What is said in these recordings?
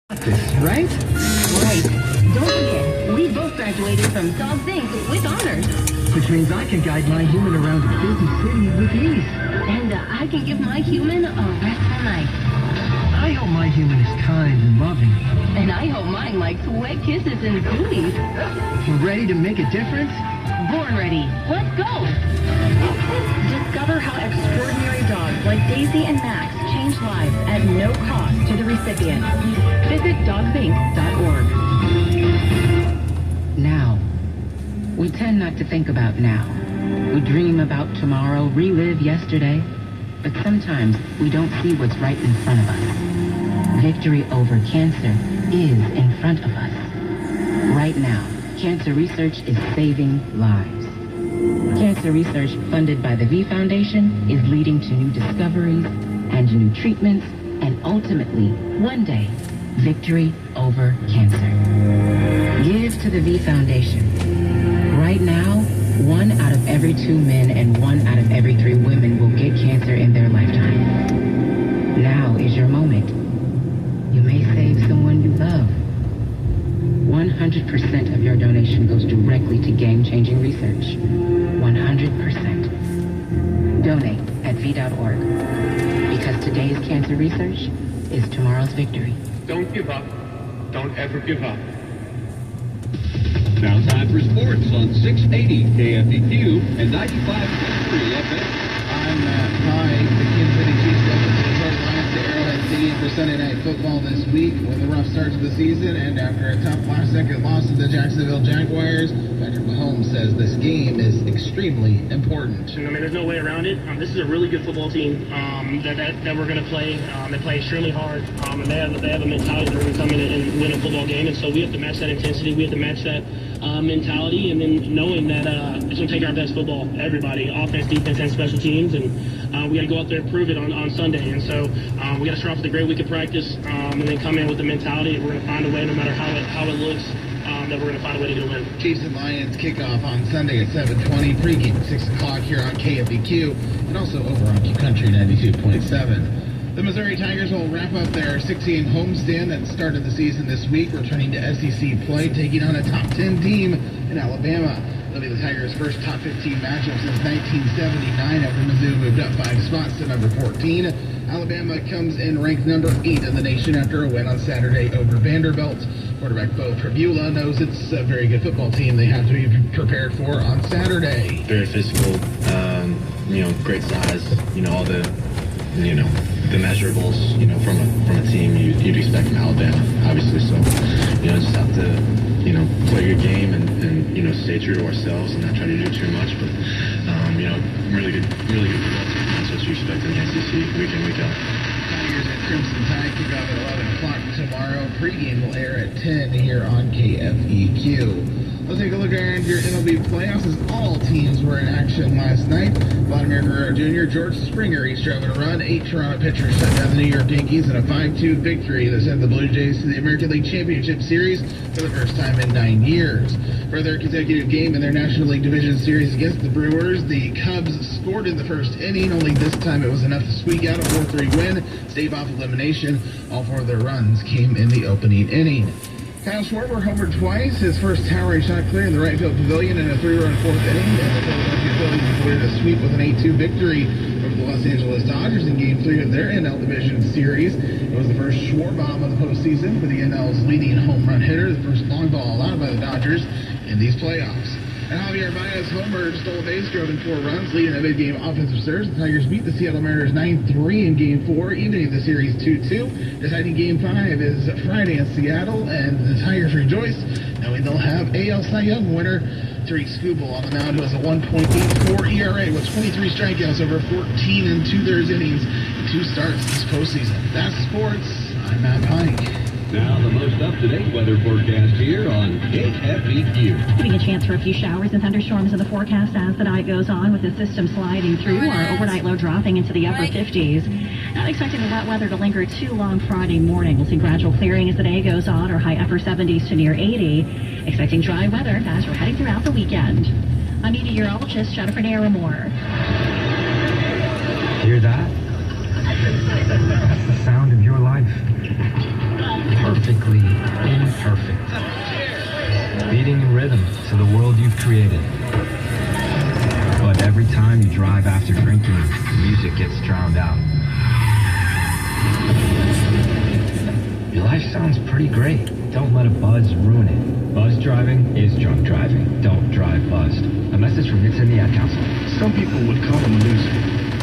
Right? Right. Don't forget, we both graduated from Dogs Inc. with honors. Which means I can guide my human around a busy city with ease. And I can give my human a restful night. I hope my human is kind and loving. And I hope mine likes wet kisses and zoomies. Ready to make a difference? Born ready. Let's go. Discover how extraordinary dogs like Daisy and Max change lives at no cost to the recipient. Visit dogsinc.org. Now. We tend not to think about now. We dream about tomorrow, relive yesterday, but sometimes we don't see what's right in front of us. Victory over cancer is in front of us. Right now, cancer research is saving lives. Cancer research funded by the V Foundation is leading to new discoveries and new treatments and ultimately, one day, victory over cancer. Give to the V Foundation. Right now, 1 out of every 2 men and 1 out of every 3 women will get cancer in their lifetime. Now is your moment. You may save someone you love. 100% of your donation goes directly to game-changing research. 100%. Donate at v.org. Because today's cancer research is tomorrow's victory. Don't give up. Don't ever give up. Now time for sports on 680 KFEQ and 95.3 FM. I'm Matt Pike. The Kansas City Chiefs welcome the Detroit Lions to Arrowhead Stadium for Sunday Night Football this week with a rough start to the season and after a tough last-second loss to the Jacksonville Jaguars. Patrick Mahomes says this game is extremely important. I mean, there's no way around it. This is a really good football team that we're going to play. They play extremely hard, and they have a mentality that we're going to come in and win a football game. And so we have to match that intensity. We have to match that mentality, and then knowing that it's going to take our best football, everybody, offense, defense, and special teams, and we got to go out there and prove it on Sunday. And so we got to start off with a great week of practice, and then come in with the mentality that we're going to find a way, no matter how it looks, that we're going to find a way to get a win. Chiefs and Lions kickoff on Sunday at 7:20, pregame at 6 o'clock here on KFEQ, and also over on Q Country 92.7. The Missouri Tigers will wrap up their 6-game homestand that started the season this week, returning to SEC play, taking on a top 10 team in Alabama. It'll be the Tigers' first top 15 matchup since 1979 after Mizzou moved up 5 spots to number 14. Alabama comes in ranked number 8 in the nation after a win on Saturday over Vanderbilt. Quarterback Bo Pribula knows it's a very good football team they have to be prepared for on Saturday. Very physical, great size, all the, the measurables, from a team you'd expect from Alabama, obviously. So, just have to, play your game and stay true to ourselves and not try to do too much. But, really good football team. That's what you expect in the SEC week in, week out. Tigers and Crimson Tide kick off at 11 o'clock tomorrow. Pregame will air at 10 here on KFEQ. Let's take a look around your MLB playoffs as all teams were in action last night. Vladimir Guerrero Jr., George Springer each driving a run. 8 Toronto pitchers shut down the New York Yankees in a 5-2 victory that sent the Blue Jays to the American League Championship Series for the first time in 9 years. For their consecutive game in their National League Division Series against the Brewers, the Cubs scored in the first inning, only this time it was enough to squeak out a 4-3 win, stave off elimination. All 4 of their runs came in the opening inning. Kyle Schwarber homered twice, his first towering shot clear in the right field pavilion in a 3-run 4th inning, and the Philadelphia Phillies avoided a sweep with an 8-2 victory over the Los Angeles Dodgers in Game 3 of their NL Division Series. It was the first Schwarbomb of the postseason for the NL's leading home run hitter, the first long ball allowed by the Dodgers in these playoffs. And Javier Baez homered, stole a base, drove in 4 runs, leading a mid-game offensive surge. The Tigers beat the Seattle Mariners 9-3 in Game 4, evening the series 2-2. Deciding Game 5 is Friday in Seattle, and the Tigers rejoice knowing they'll have AL Cy Young winner Tariq Skubal on the mound, who has a 1.84 ERA with 23 strikeouts over 14 2/3 innings in 2 starts this postseason. That's sports. I'm Matt Pike. Now the most up-to-date weather forecast here on KFEQ. Giving a chance for a few showers and thunderstorms in the forecast as the night goes on, with the system sliding through. Our overnight low dropping into the upper 50s. Not expecting the wet weather to linger too long Friday morning. We'll see gradual clearing as the day goes on, or high upper 70s to near 80. Expecting dry weather as we're heading throughout the weekend. I'm meteorologist Jennifer Naramore. Hear that? That's the sound of your life. perfectly imperfect. Beating in rhythm to the world you've created. But every time you drive after drinking, music gets drowned out. Your life sounds pretty great. Don't let a buzz ruin it. Buzz driving is drunk driving. Don't drive buzzed. A message from Nixon, the Ad Council. Some people would call him a loser.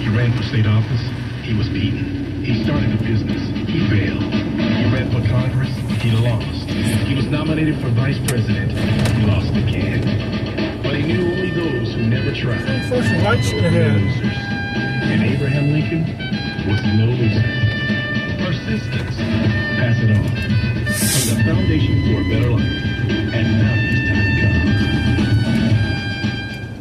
He ran for state office. He was beaten. He started a business. He failed. He ran for Congress. He lost. He was nominated for vice president. He lost again. But he knew only those who never tried. First lunch ahead. Losers. And Abraham Lincoln was no loser. Persistence. Pass it on. From the Foundation for a Better Life. And now it's time to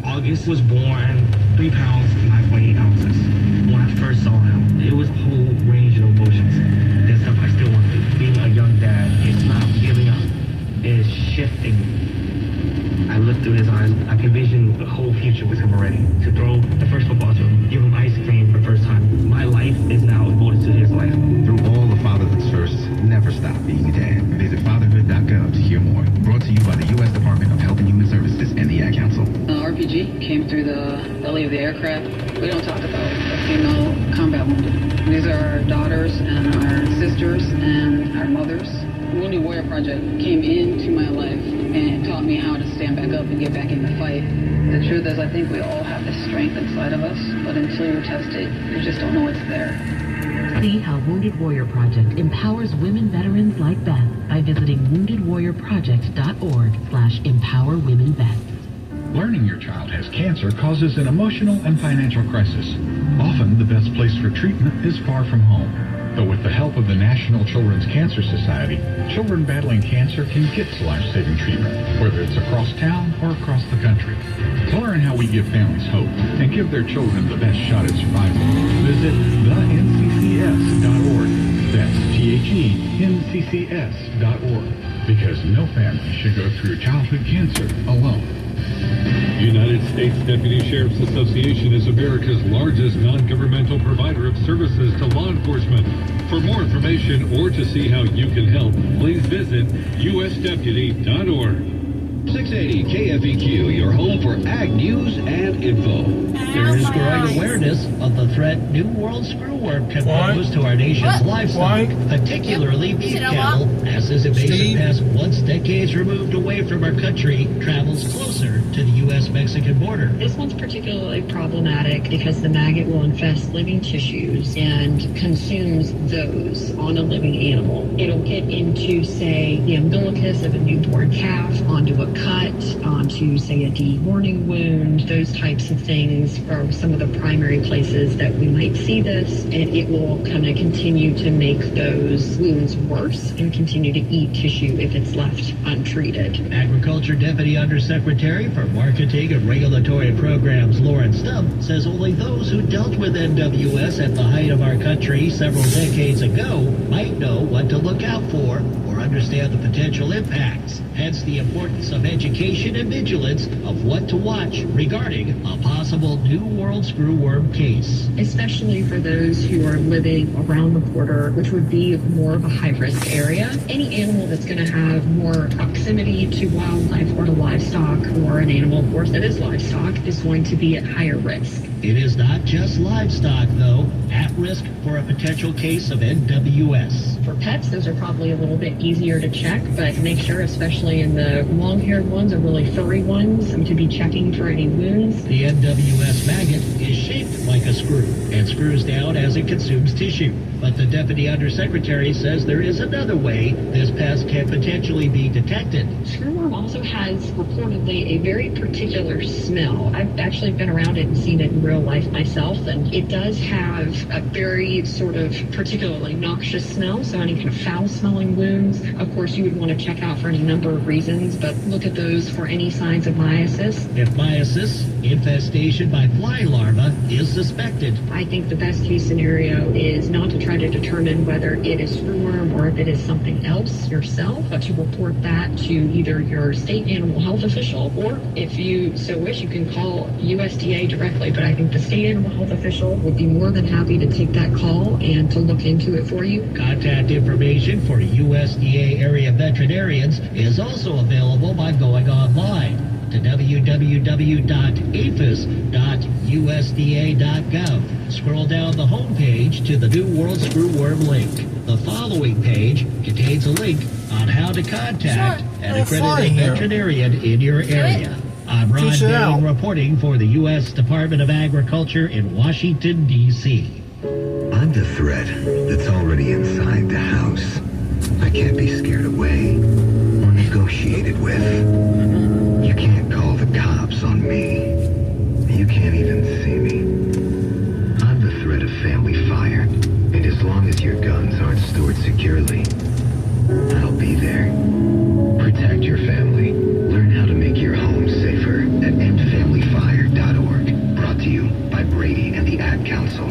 come. August was born 3 pounds, 9.8 ounces. When I first saw him, it was a whole range of emotions. There's stuff I still want to do. Being a young dad, it's not giving up. It's shifting. I looked through his eyes. I could vision the whole future with him already. To throw the first football to him, give him ice cream for the first time. My life is now devoted to his life. Through all the fatherhood's firsts, never stop being a dad. Visit fatherhood.gov to hear more. Brought to you by the U.S. Department of Health and Human Services and the Ad Council. RPG came through the belly of the aircraft. We don't talk about the female combat wounded. These are our daughters and our sisters and our mothers. The Wounded Warrior Project came into my life and taught me how to stand back up and get back in the fight. The truth is, I think we all have this strength inside of us, but until you test it, you just don't know it's there. See how Wounded Warrior Project empowers women veterans like Beth by visiting woundedwarriorproject.org/empowerwomenvets. Learning your child has cancer causes an emotional and financial crisis. Often, the best place for treatment is far from home. But with the help of the National Children's Cancer Society, children battling cancer can get life-saving treatment, whether it's across town or across the country. To learn how we give families hope and give their children the best shot at survival, visit thenccs.org. That's THENCCS.org. Because no family should go through childhood cancer alone. United States Deputy Sheriff's Association is America's largest non-governmental provider of services to law enforcement. For more information or to see how you can help, please visit usdeputy.org. 680 KFEQ, your home for ag news and info. There is growing awareness of the threat New World Screwworm can pose to our nation's livestock, particularly beef cattle, as this invasive pest, once decades removed away from our country, travels closer to the U.S.-Mexican border. This one's particularly problematic because the maggot will infest living tissues and consumes those on a living animal. It'll get into, say, the umbilicus of a newborn calf, onto a cut, onto, say, a dewarning wound. Those types of things are some of the primary places that we might see this, and it will kind of continue to make those wounds worse and continue to eat tissue if it's left untreated. Agriculture Deputy Undersecretary for Marketing and Regulatory Programs Lauren Stubb says only those who dealt with NWS at the height of our country several decades ago might know what to look out for or understand the potential impacts. Hence the importance of education and vigilance of what to watch regarding a possible New World Screwworm case. Especially for those who are living around the border, which would be more of a high-risk area. Any animal that's going to have more proximity to wildlife or to livestock, or an animal, of course, that is livestock, is going to be at higher risk. It is not just livestock, though, at risk for a potential case of NWS. For pets, those are probably a little bit easier to check, but make sure, especially in the long-haired ones or really furry ones, to be checking for any wounds. The NWS maggot is shaped like a screw and screws down as it consumes tissue. But the Deputy Undersecretary says there is another way this pest can potentially be detected. Screwworm also has reportedly a very particular smell. I've actually been around it and seen it in real life myself, and it does have a very sort of particularly noxious smell, so any kind of foul-smelling wounds. Of course, you would want to check out for any number of reasons, but look at those for any signs of myiasis. If myiasis, infestation by fly larvae, is suspected, I think the best case scenario is not to try to determine whether it is screwworm or if it is something else. loss yourself, but you report that to either your state animal health official, or if you so wish, you can call USDA directly. But I think the state animal health official would be more than happy to take that call and to look into it for you. Contact information for USDA area veterinarians is also available by going online to www.aphis.usda.gov. Scroll down the home page to the New World Screwworm link. The following page contains a link on how to contact an accredited veterinarian in your area. I'm Ron Dane reporting for the U.S. Department of Agriculture in Washington, D.C. I'm the threat that's already inside the house. I can't be scared away or negotiated with. You can't call the cops on me. You can't even see me. I'm the threat of family fire, and as long as your guns aren't stored securely, I'll be there. Protect your family. Learn how to make your home safer at endfamilyfire.org. Brought to you by Brady and the Ad Council.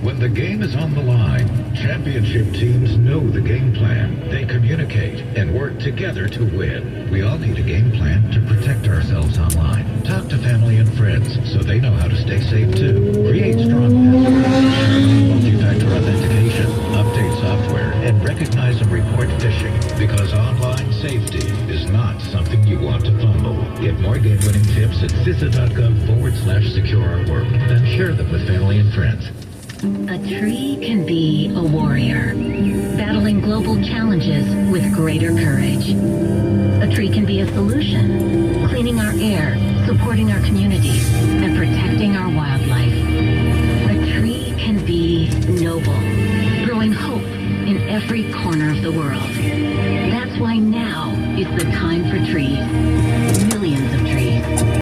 When the game is on the line, championship teams know the game plan. They communicate and work together to win. We all need a game plan to protect ourselves online. Talk to family and friends so they know how to stay safe too. Create strong passwords, multi-factor authentication, update software, and recognize and report phishing. Because online safety is not something you want to fumble. Get more game-winning tips at CISA.gov/secure our work. Then share them with family and friends. A tree can be a warrior, battling global challenges with greater courage. A tree can be a solution, cleaning our air, supporting our communities, and protecting our